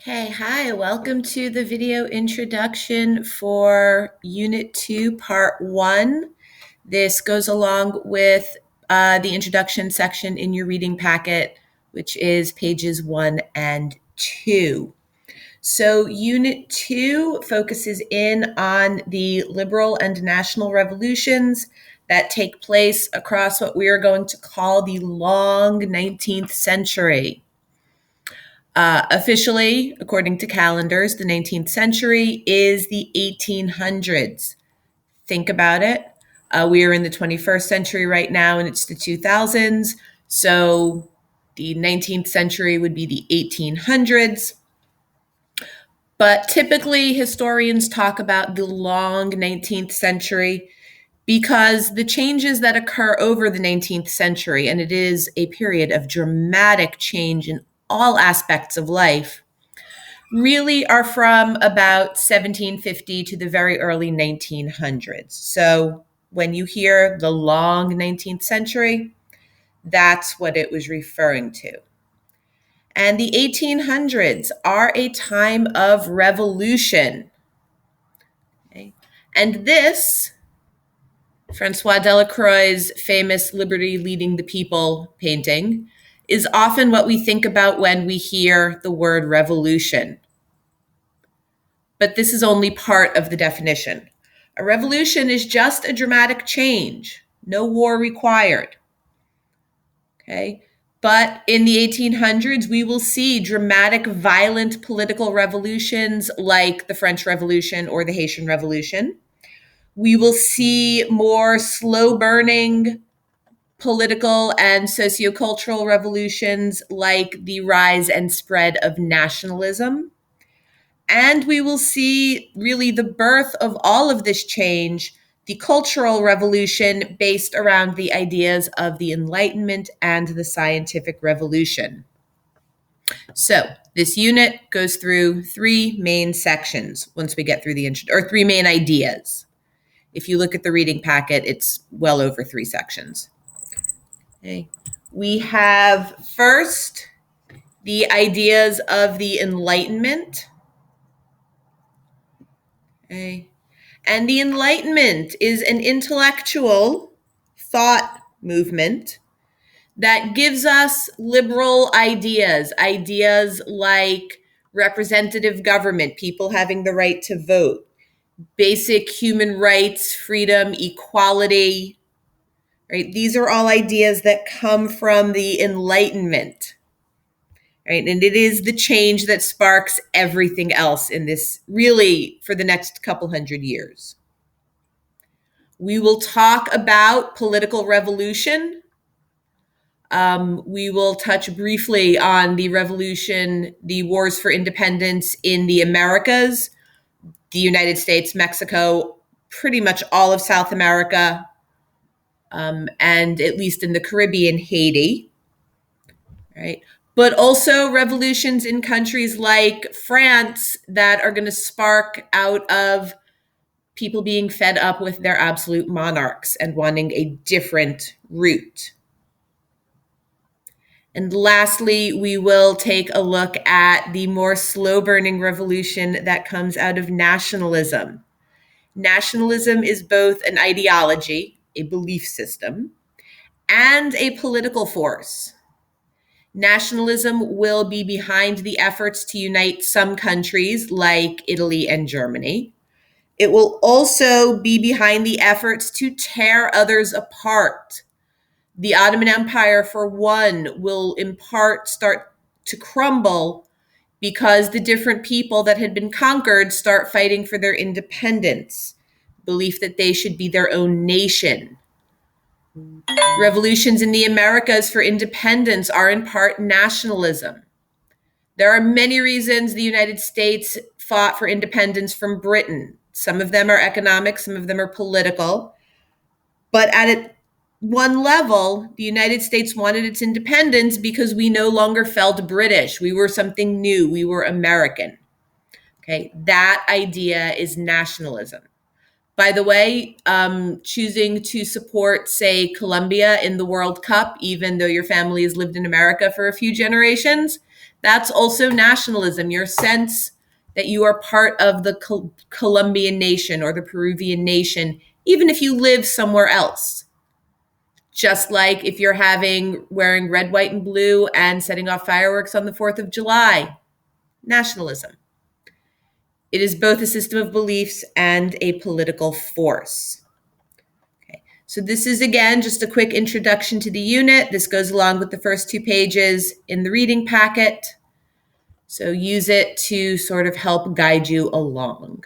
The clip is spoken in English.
Hey, hi, welcome to the video introduction for Unit 2, Part 1. This goes along with the introduction section in your reading packet, which is pages 1 and 2. So, Unit 2 focuses in on the liberal and national revolutions that take place across what we are going to call the long 19th century. Officially, according to calendars, the 19th century is the 1800s. Think about it. We are in the 21st century right now, and it's the 2000s. So the 19th century would be the 1800s. But typically, historians talk about the long 19th century because the changes that occur over the 19th century, and it is a period of dramatic change in all aspects of life, really are from about 1750 to the very early 1900s. So when you hear the long 19th century, that's what it was referring to. And the 1800s are a time of revolution. Okay? And this, Francois Delacroix's famous Liberty Leading the People painting, is often what we think about when we hear the word revolution. But this is only part of the definition. A revolution is just a dramatic change, no war required. Okay? But in the 1800s, we will see dramatic, violent political revolutions like the French Revolution or the Haitian Revolution. We will see more slow burning political and sociocultural revolutions like the rise and spread of nationalism. And we will see really the birth of all of this change, the cultural revolution based around the ideas of the Enlightenment and the scientific revolution. So this unit goes through three main sections once we get through or three main ideas. If you look at the reading packet, it's well over three sections. Okay. We have first the ideas of the Enlightenment. Okay. And the Enlightenment is an intellectual thought movement that gives us liberal ideas, ideas like representative government, people having the right to vote, basic human rights, freedom, equality, right? These are all ideas that come from the Enlightenment, right? And it is the change that sparks everything else in this, really, for the next couple hundred years. We will talk about political revolution. We will touch briefly on the revolution, the wars for independence in the Americas, the United States, Mexico, pretty much all of South America, and at least in the Caribbean, Haiti, right? But also revolutions in countries like France that are going to spark out of people being fed up with their absolute monarchs and wanting a different route. And lastly, we will take a look at the more slow-burning revolution that comes out of nationalism. Nationalism is both an ideology, a belief system, and a political force. Nationalism will be behind the efforts to unite some countries like Italy and Germany. It will also be behind the efforts to tear others apart. The Ottoman Empire, for one, will in part start to crumble because the different people that had been conquered start fighting for their independence, belief that they should be their own nation. Revolutions in the Americas for independence are in part nationalism. There are many reasons the United States fought for independence from Britain. Some of them are economic, some of them are political. But at one level, the United States wanted its independence because we no longer felt British. We were something new. We were American. Okay, that idea is nationalism. By the way, choosing to support, say, Colombia in the World Cup, even though your family has lived in America for a few generations, that's also nationalism, your sense that you are part of the Colombian nation or the Peruvian nation, even if you live somewhere else. Just like if you're wearing red, white, and blue and setting off fireworks on the 4th of July, nationalism. It is both a system of beliefs and a political force. Okay. So this is, again, just a quick introduction to the unit. This goes along with the first 2 pages in the reading packet. So use it to sort of help guide you along.